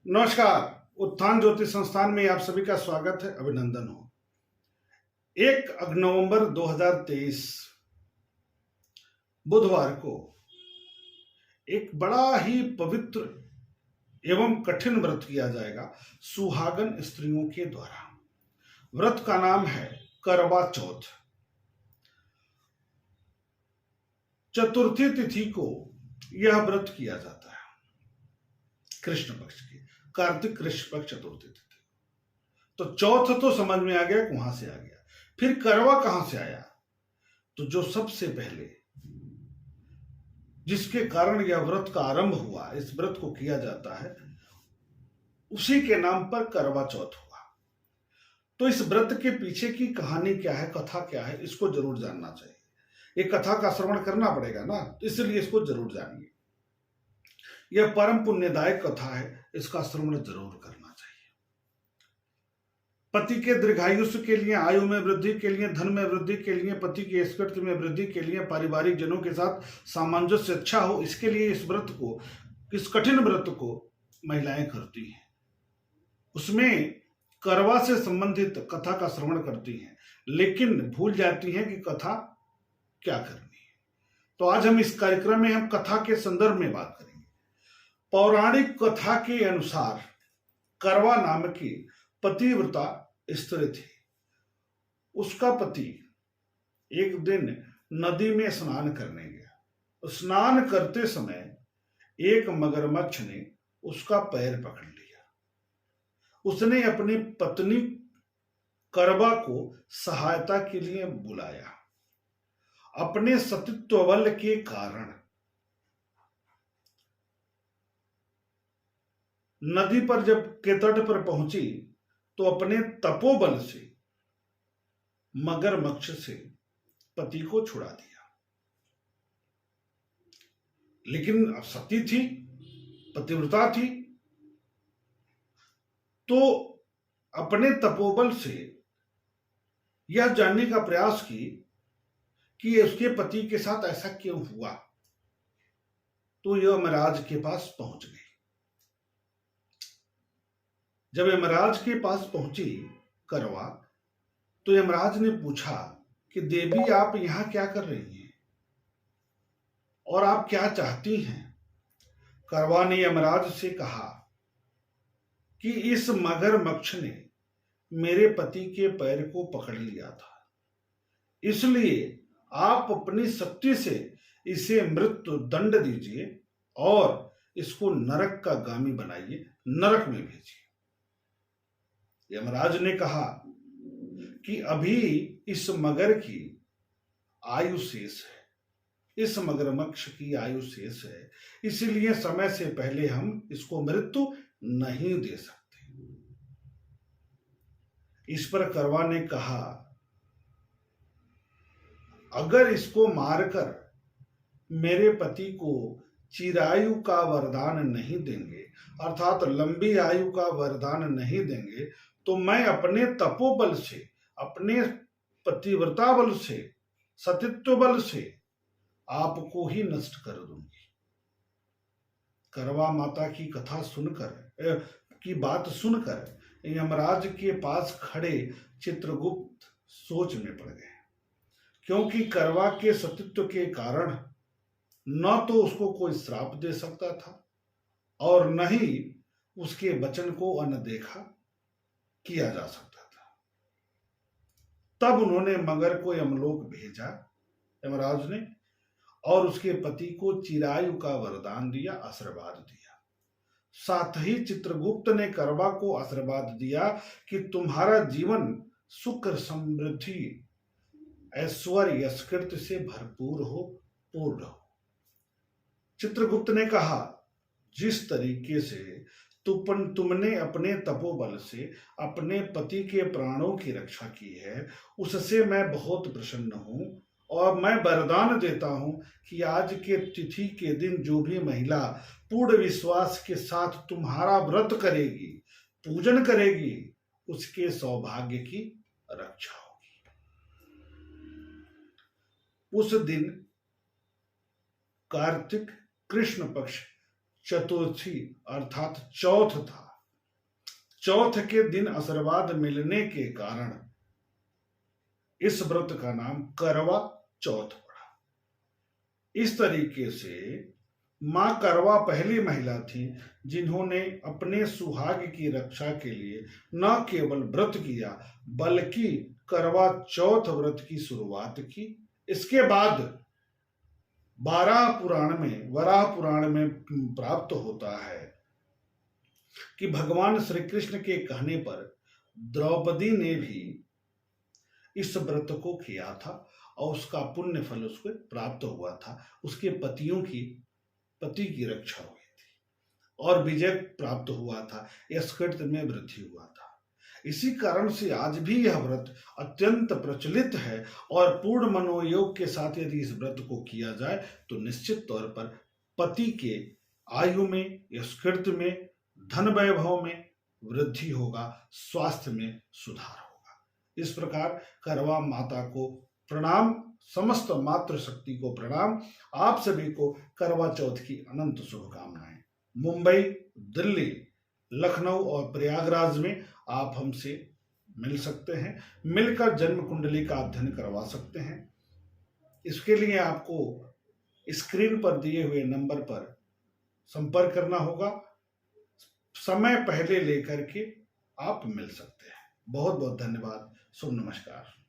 नमस्कार। उत्थान ज्योतिष संस्थान में आप सभी का स्वागत है, अभिनंदन हो। 1 नवंबर 2023 बुधवार को एक बड़ा ही पवित्र एवं कठिन व्रत किया जाएगा सुहागन स्त्रियों के द्वारा। व्रत का नाम है करवा चौथ। चतुर्थी तिथि को यह व्रत किया जाता है, कृष्ण पक्ष की, कार्तिक कृष्ण पक्ष चतुर्थी तिथि। तो चौथ तो समझ में आ गया कहां से आ गया, फिर करवा कहां से आया। तो जो सबसे पहले जिसके कारण यह व्रत का आरंभ हुआ, इस व्रत को किया जाता है, उसी के नाम पर करवा चौथ हुआ। तो इस व्रत के पीछे की कहानी क्या है, कथा क्या है, इसको जरूर जानना चाहिए। एक कथा का श्रवण करना पड़ेगा ना, तो इसलिए इसको जरूर जानिए। यह परम पुण्यदायक कथा है, इसका श्रवण जरूर करना चाहिए। पति के दीर्घायुष्य के लिए, आयु में वृद्धि के लिए, धन में वृद्धि के लिए, पति की स्कृति में वृद्धि के लिए, पारिवारिक जनों के साथ सामंजस्य अच्छा हो, इसके लिए इस व्रत को, इस कठिन व्रत को महिलाएं करती हैं। उसमें करवा से संबंधित कथा का श्रवण करती हैं, लेकिन भूल जाती हैं कि कथा क्या करनी है। तो आज हम इस कार्यक्रम में हम कथा के संदर्भ में बात करेंगे। पौराणिक कथा के अनुसार करवा नाम की पतिव्रता स्त्री थी। उसका पति एक दिन नदी में स्नान करने गया। स्नान करते समय एक मगरमच्छ ने उसका पैर पकड़ लिया। उसने अपनी पत्नी करवा को सहायता के लिए बुलाया। अपने सतीत्व बल के कारण नदी पर जब के तट पर पहुंची तो अपने तपोबल से मगरमच्छ से पति को छुड़ा दिया। लेकिन अब सती थी, पतिव्रता थी, तो अपने तपोबल से यह जानने का प्रयास की कि उसके पति के साथ ऐसा क्यों हुआ। तो यमराज के पास पहुंच गई। जब यमराज के पास पहुंची करवा, तो यमराज ने पूछा कि देवी, आप यहां क्या कर रही हैं और आप क्या चाहती हैं। करवा ने यमराज से कहा कि इस मगरमच्छ ने मेरे पति के पैर को पकड़ लिया था, इसलिए आप अपनी शक्ति से इसे मृत्यु दंड दीजिए और इसको नरक का गामी बनाइए, नरक में भेजिए। यमराज ने कहा कि अभी इस मगर की आयु शेष है, इस मगरमच्छ की आयु शेष है, इसलिए समय से पहले हम इसको मृत्यु नहीं दे सकते। इस पर करवा ने कहा, अगर इसको मारकर मेरे पति को चिरायु का वरदान नहीं देंगे, अर्थात लंबी आयु का वरदान नहीं देंगे, तो मैं अपने तपोबल से, अपने पतिव्रता बल से, सतीत्व बल से आपको ही नष्ट कर दूंगी। करवा माता की कथा सुनकर, की बात सुनकर यमराज के पास खड़े चित्रगुप्त सोच में पड़ गए, क्योंकि करवा के सतीत्व के कारण न तो उसको कोई श्राप दे सकता था और न ही उसके वचन को अनदेखा किया जा सकता था। तब उन्होंने मगर को यमलोक भेजा, यमराज ने, और उसके पति को चिरायु का वरदान दिया, आशीर्वाद दिया। साथ ही चित्रगुप्त ने करवा को आशीर्वाद दिया कि तुम्हारा जीवन सुख, समृद्धि, ऐश्वर्य, यशकीर्ति से भरपूर हो, पूर्ण हो। चित्रगुप्त ने कहा, जिस तरीके से तुमने अपने तपोबल से अपने पति के प्राणों की रक्षा की है, उससे मैं बहुत प्रसन्न हूं और मैं वरदान देता हूं कि आज के तिथि के दिन जो भी महिला पूर्ण विश्वास के साथ तुम्हारा व्रत करेगी, पूजन करेगी, उसके सौभाग्य की रक्षा होगी। उस दिन कार्तिक कृष्ण पक्ष चतुर्थी अर्थात चौथ था। चौथ के दिन आशीर्वाद मिलने के कारण इस व्रत का नाम करवा चौथ पड़ा। इस तरीके से मां करवा पहली महिला थी जिन्होंने अपने सुहाग की रक्षा के लिए न केवल व्रत किया बल्कि करवा चौथ व्रत की शुरुआत की। इसके बाद वराह पुराण में प्राप्त होता है कि भगवान श्री कृष्ण के कहने पर द्रौपदी ने भी इस व्रत को किया था और उसका पुण्य फल उसको प्राप्त हुआ था। उसके पति की रक्षा हुई थी और विजय प्राप्त हुआ था, यश कीर्ति में वृद्धि हुआ था। इसी कारण से आज भी यह व्रत अत्यंत प्रचलित है और पूर्ण मनोयोग के साथ यदि इस व्रत को किया जाए तो निश्चित तौर पर पति के आयु में, यश कीर्ति में, धन वैभव में वृद्धि होगा, स्वास्थ्य में सुधार होगा। इस प्रकार करवा माता को प्रणाम, समस्त मातृशक्ति को प्रणाम। आप सभी को करवा चौथ की अनंत शुभकामनाएं। मुंबई, दिल्ली, लखनऊ और प्रयागराज में आप हमसे मिल सकते हैं, मिलकर जन्म कुंडली का अध्ययन करवा सकते हैं। इसके लिए आपको स्क्रीन पर दिए हुए नंबर पर संपर्क करना होगा। समय पहले लेकर के आप मिल सकते हैं। बहुत बहुत धन्यवाद। शुभ नमस्कार।